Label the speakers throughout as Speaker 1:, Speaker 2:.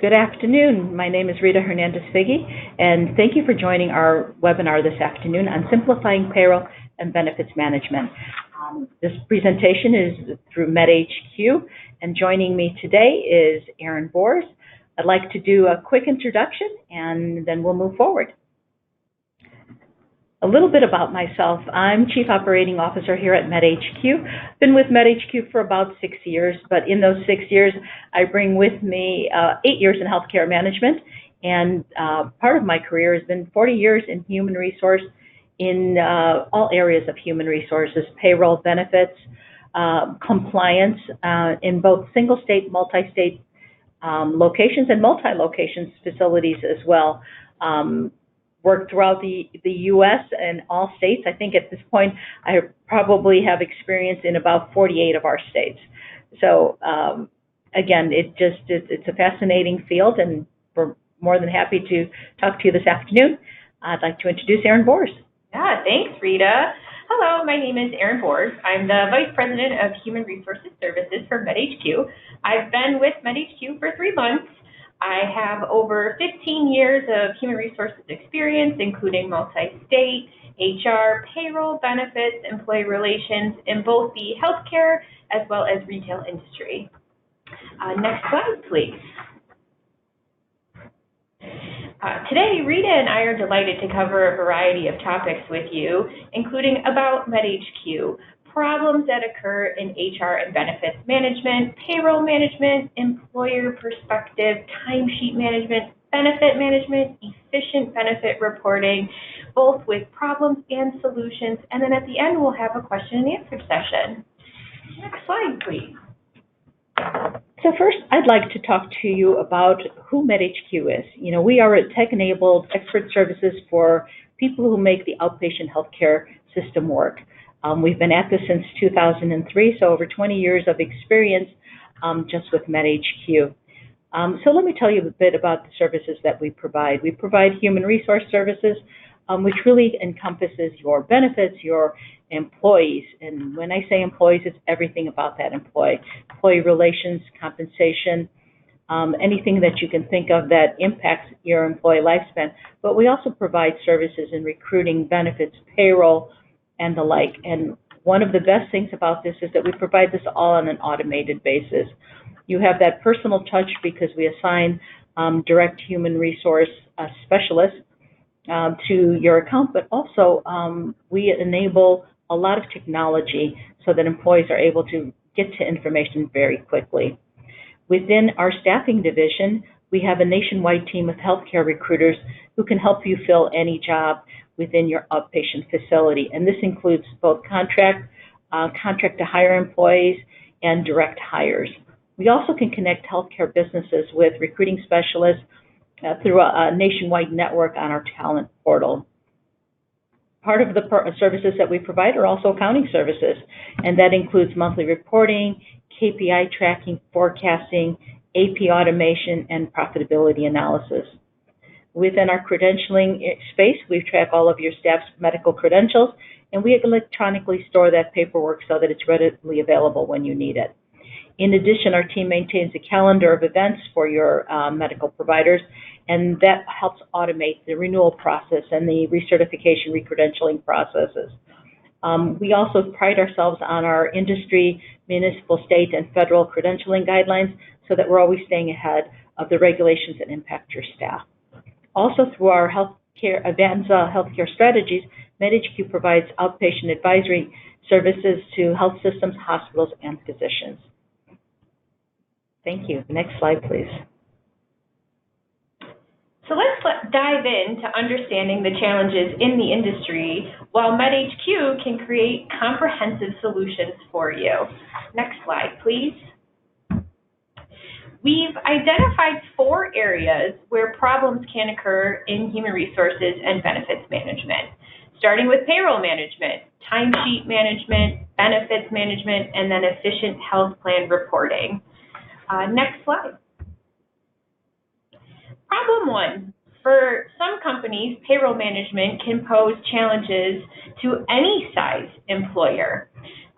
Speaker 1: Good afternoon. My name is Rita Hernandez-Figge, and thank you for joining our webinar this afternoon on simplifying payroll and benefits management. This presentation is through MedHQ, and joining me today is Erin Bors. I'd like to do a quick introduction, and then we'll move forward. A little bit about myself. I'm Chief Operating Officer here at MedHQ. I've been with MedHQ for about 6 years, but in those 6 years, I bring with me 8 years in healthcare management, and part of my career has been 40 years in human resource in all areas of human resources, payroll, benefits, compliance, in both single-state, multi-state locations and multi-locations facilities as well. Worked throughout the U.S. and all states. I think at this point I probably have experience in about 48 of our states. So again, it's a fascinating field, and we're more than happy to talk to you this afternoon. I'd like to introduce Erin Bors.
Speaker 2: Yeah, thanks, Rita. Hello, my name is Erin Bors. I'm the Vice President of Human Resources Services for MedHQ. I've been with MedHQ for 3 months. I have over 15 years of human resources experience, including multi-state, HR, payroll, benefits, employee relations in both the healthcare as well as retail industry. Next slide, please. Today, Rita and I are delighted to cover a variety of topics with you, including about MedHQ, problems that occur in HR and benefits management, payroll management, employer perspective, timesheet management, benefit management, efficient benefit reporting, both with problems and solutions. And then at the end, we'll have a question and answer session. Next slide, please.
Speaker 1: So first, I'd like to talk to you about who MedHQ is. You know, we are a tech-enabled expert services for people who make the outpatient healthcare system work. We've been at this since 2003, so over 20 years of experience just with MedHQ. So let me tell you a bit about the services that we provide. We provide human resource services, which really encompasses your benefits, your employees. And when I say employees, it's everything about that employee. Employee relations, compensation, anything that you can think of that impacts your employee lifespan. But we also provide services in recruiting, benefits, payroll, and the like. And one of the best things about this is that we provide this all on an automated basis. You have that personal touch because we assign direct human resource specialists to your account, but also we enable a lot of technology so that employees are able to get to information very quickly. Within our staffing division, we have a nationwide team of healthcare recruiters who can help you fill any job within your outpatient facility. And this includes both contract to hire employees and direct hires. We also can connect healthcare businesses with recruiting specialists through a nationwide network on our talent portal. Part of the services that we provide are also accounting services, and that includes monthly reporting, KPI tracking, forecasting, AP automation, and profitability analysis. Within our credentialing space, we track all of your staff's medical credentials, and we electronically store that paperwork so that it's readily available when you need it. In addition, our team maintains a calendar of events for your medical providers, and that helps automate the renewal process and the recertification, recredentialing processes. We also pride ourselves on our industry, municipal, state, and federal credentialing guidelines so that we're always staying ahead of the regulations that impact your staff. Also, through our Avanza healthcare strategies, MedHQ provides outpatient advisory services to health systems, hospitals, and physicians. Thank you. Next slide, please.
Speaker 2: So let's dive into understanding the challenges in the industry while MedHQ can create comprehensive solutions for you. Next slide, please. We've identified 4 areas where problems can occur in human resources and benefits management, starting with payroll management, timesheet management, benefits management, and then efficient health plan reporting. Next slide. Problem 1. For some companies, payroll management can pose challenges to any size employer.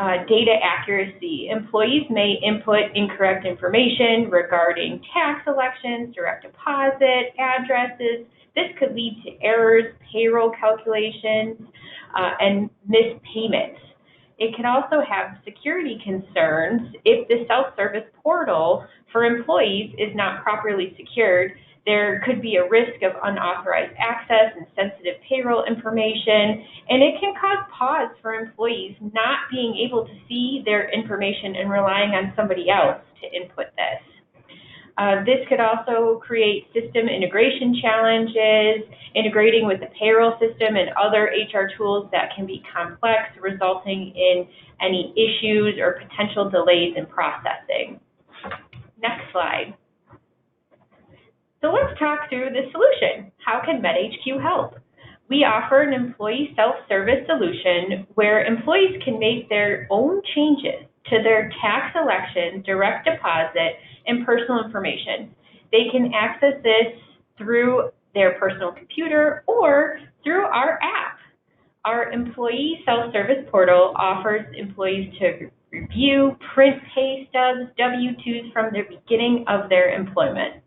Speaker 2: Data accuracy. Employees may input incorrect information regarding tax elections, direct deposit, addresses. This could lead to errors, payroll calculations, and missed payments. It can also have security concerns if the self-service portal for employees is not properly secured. There could be a risk of unauthorized access and sensitive payroll information, and it can cause pause for employees not being able to see their information and relying on somebody else to input this. This could also create system integration challenges, integrating with the payroll system and other HR tools that can be complex, resulting in any issues or potential delays in processing. Next slide. So let's talk through the solution. How can MedHQ help? We offer an employee self-service solution where employees can make their own changes to their tax election, direct deposit, and personal information. They can access this through their personal computer or through our app. Our employee self-service portal offers employees to review, print pay stubs, W-2s from the beginning of their employment.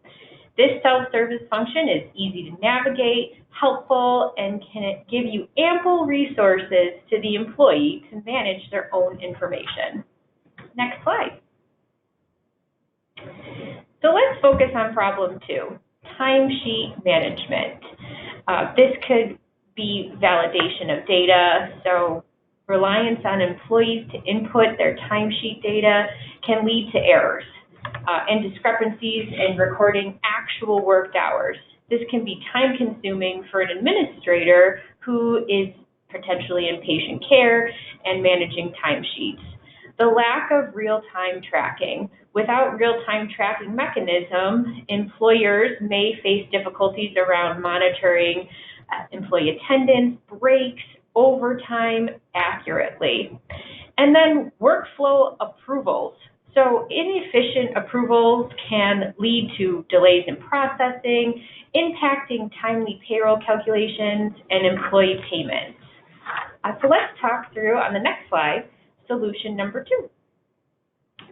Speaker 2: This self-service function is easy to navigate, helpful, and can give you ample resources to the employee to manage their own information. Next slide. So let's focus on problem 2, timesheet management. This could be validation of data, so reliance on employees to input their timesheet data can lead to errors and discrepancies in recording actual worked hours. This can be time-consuming for an administrator who is potentially in patient care and managing timesheets. The lack of real-time tracking. Without real-time tracking mechanism, employers may face difficulties around monitoring employee attendance, breaks, overtime accurately. And then workflow approvals. So inefficient approvals can lead to delays in processing, impacting timely payroll calculations and employee payments. So let's talk through, on the next slide, solution number 2.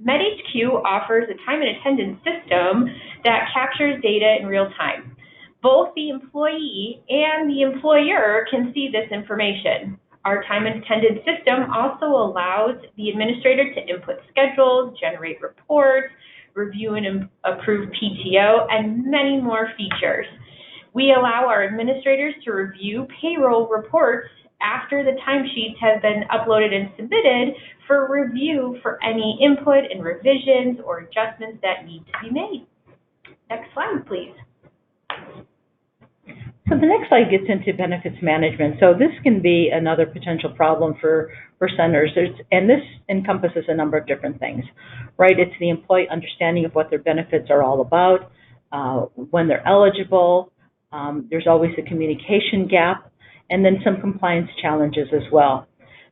Speaker 2: MedHQ offers a time and attendance system that captures data in real time. Both the employee and the employer can see this information. Our time and attendance system also allows the administrator to input schedules, generate reports, review and approve PTO, and many more features. We allow our administrators to review payroll reports after the timesheets have been uploaded and submitted for review for any input and revisions or adjustments that need to be made. Next slide, please.
Speaker 1: So the next slide gets into benefits management. So this can be another potential problem for centers, and this encompasses a number of different things, right? It's the employee understanding of what their benefits are all about, when they're eligible. There's always a communication gap, and then some compliance challenges as well.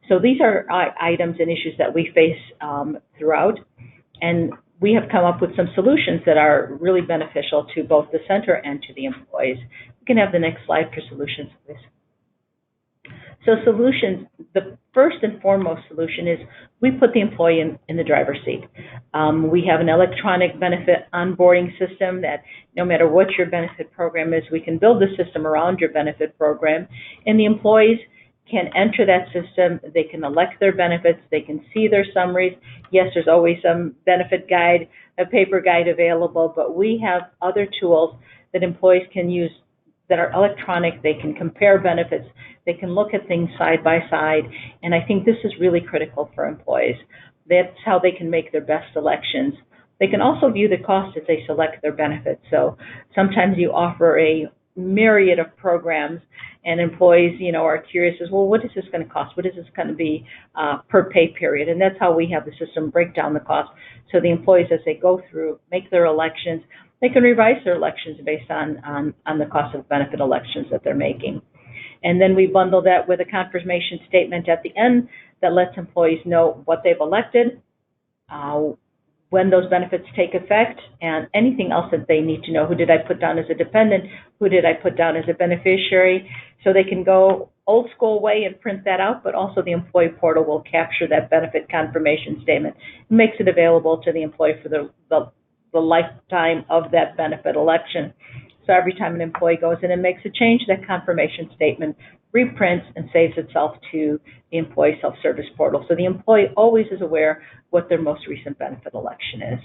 Speaker 1: So these are items and issues that we face throughout, and we have come up with some solutions that are really beneficial to both the center and to the employees. We can have the next slide for solutions, please. So solutions, the first and foremost solution is we put the employee in the driver's seat. We have an electronic benefit onboarding system that no matter what your benefit program is, we can build the system around your benefit program, and the employees can enter that system. They can elect their benefits. They can see their summaries. Yes, there's always some benefit guide, a paper guide available, but we have other tools that employees can use that are electronic. They can compare benefits. They can look at things side by side, and I think this is really critical for employees. That's how they can make their best selections. They can also view the cost as they select their benefits. So sometimes you offer a myriad of programs, and employees, are curious as, well, what is this going to cost? What is this going to be per pay period? And that's how we have the system break down the cost. So the employees, as they go through, make their elections, they can revise their elections based on the cost of benefit elections that they're making. And then we bundle that with a confirmation statement at the end that lets employees know what they've elected, when those benefits take effect, and anything else that they need to know. Who did I put down as a dependent? Who did I put down as a beneficiary? So they can go old school way and print that out, but also the employee portal will capture that benefit confirmation statement. It makes it available to the employee for the lifetime of that benefit election. So every time an employee goes in and makes a change, that confirmation statement reprints and saves itself to the employee self-service portal. So the employee always is aware what their most recent benefit election is.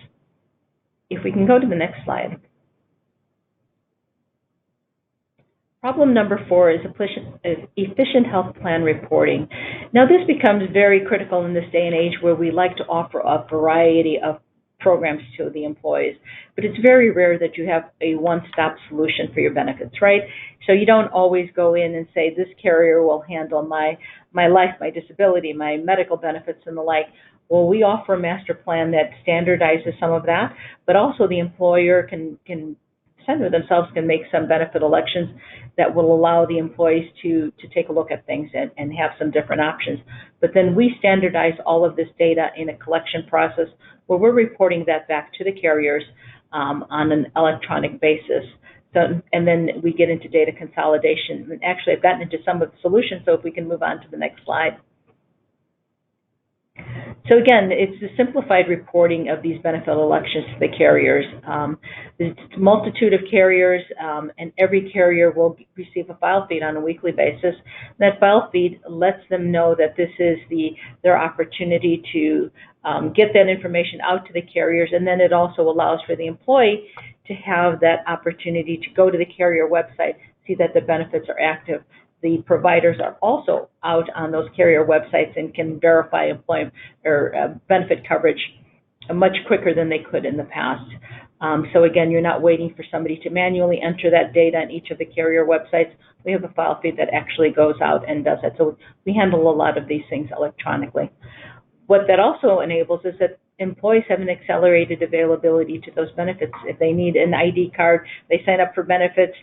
Speaker 1: If we can go to the next slide. Problem number 4 is efficient health plan reporting. Now this becomes very critical in this day and age where we like to offer a variety of programs to the employees, but it's very rare that you have a one-stop solution for your benefits, right? So you don't always go in and say, this carrier will handle my life, my disability, my medical benefits, and the like. Well, we offer a master plan that standardizes some of that, but also the employer can center themselves can make some benefit elections that will allow the employees to take a look at things and have some different options. But then we standardize all of this data in a collection process where we're reporting that back to the carriers on an electronic basis. So, and then we get into data consolidation. And actually, I've gotten into some of the solutions, so if we can move on to the next slide. So again, it's the simplified reporting of these benefit elections to the carriers. There's a multitude of carriers, and every carrier will receive a file feed on a weekly basis. That file feed lets them know that this is their opportunity to get that information out to the carriers, and then it also allows for the employee to have that opportunity to go to the carrier website, see that the benefits are active. The providers are also out on those carrier websites and can verify employment or benefit coverage much quicker than they could in the past. So again, you're not waiting for somebody to manually enter that data on each of the carrier websites. We have a file feed that actually goes out and does that. So we handle a lot of these things electronically. What that also enables is that employees have an accelerated availability to those benefits. If they need an ID card, they sign up for benefits,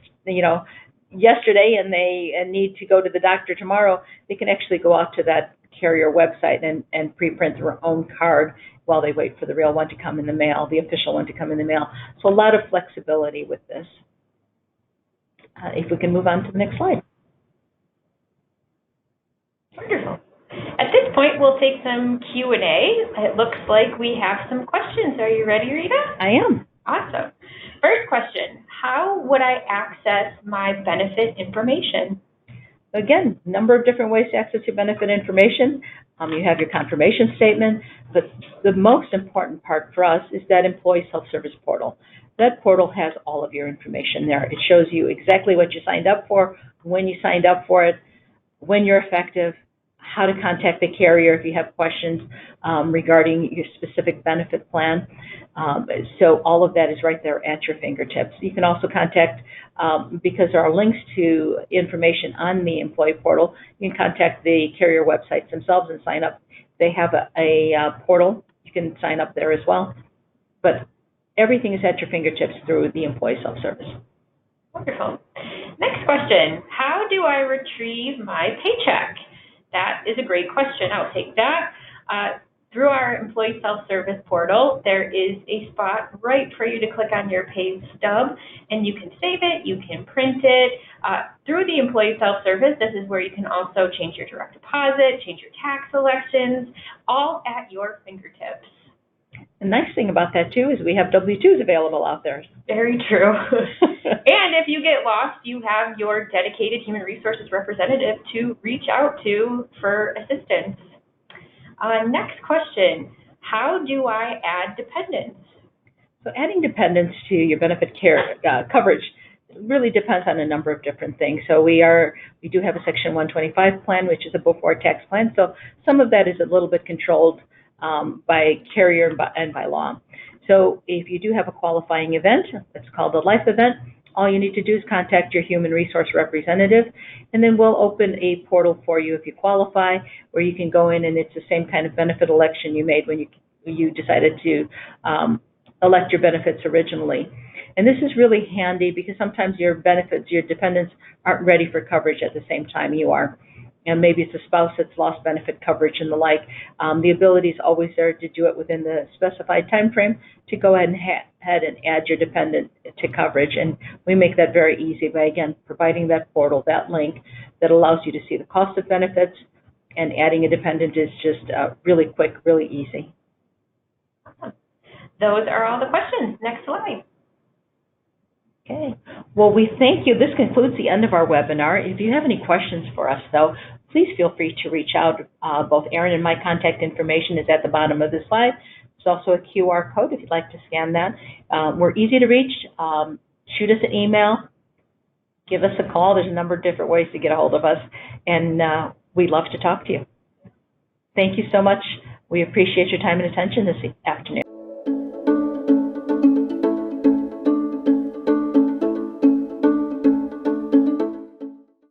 Speaker 1: yesterday and they need to go to the doctor tomorrow, they can actually go out to that carrier website and pre-print their own card while they wait for the real one to come in the mail, the official one to come in the mail. So a lot of flexibility with this. If we can move on to the next slide.
Speaker 2: Wonderful. At this point, we'll take some Q&A. It looks like we have some questions. Are you ready, Rita?
Speaker 1: I am.
Speaker 2: Awesome. First question, how would I access my benefit information?
Speaker 1: Again, a number of different ways to access your benefit information. You have your confirmation statement, but the most important part for us is that employee self-service portal. That portal has all of your information there. It shows you exactly what you signed up for, when you signed up for it, when you're effective, how to contact the carrier if you have questions regarding your specific benefit plan. So all of that is right there at your fingertips. You can also contact, because there are links to information on the employee portal, you can contact the carrier websites themselves and sign up. They have a portal. You can sign up there as well. But everything is at your fingertips through the employee self-service.
Speaker 2: Wonderful. Next question, how do I retrieve my paycheck? That is a great question. I'll take that. Through our employee self-service portal, there is a spot right for you to click on your pay stub, and you can save it, you can print it. Through the employee self-service, this is where you can also change your direct deposit, change your tax elections, all at your fingertips.
Speaker 1: The nice thing about that, too, is we have W-2s available out there.
Speaker 2: Very true. And if you get lost, you have your dedicated human resources representative to reach out to for assistance. Next question, how do I add dependents?
Speaker 1: So adding dependents to your benefit care coverage really depends on a number of different things. So we do have a Section 125 plan, which is a before tax plan. So some of that is a little bit controlled by carrier and by law. So if you do have a qualifying event, it's called a life event, all you need to do is contact your human resource representative, and then we'll open a portal for you if you qualify, where you can go in and it's the same kind of benefit election you made when you decided to elect your benefits originally. And this is really handy because sometimes your benefits, your dependents aren't ready for coverage at the same time you are. and maybe it's a spouse that's lost benefit coverage and the like. The ability is always there to do it within the specified time frame to go ahead and add your dependent to coverage. And we make that very easy by, again, providing that portal, that link that allows you to see the cost of benefits, and adding a dependent is just really quick, really easy.
Speaker 2: Those are all the questions. Next slide.
Speaker 1: Okay. Well, we thank you. This concludes the end of our webinar. If you have any questions for us, though, please feel free to reach out. Both Erin and my contact information is at the bottom of the slide. There's also a QR code if you'd like to scan that. We're easy to reach. Shoot us an email. Give us a call. There's a number of different ways to get a hold of us, and we'd love to talk to you. Thank you so much. We appreciate your time and attention this afternoon.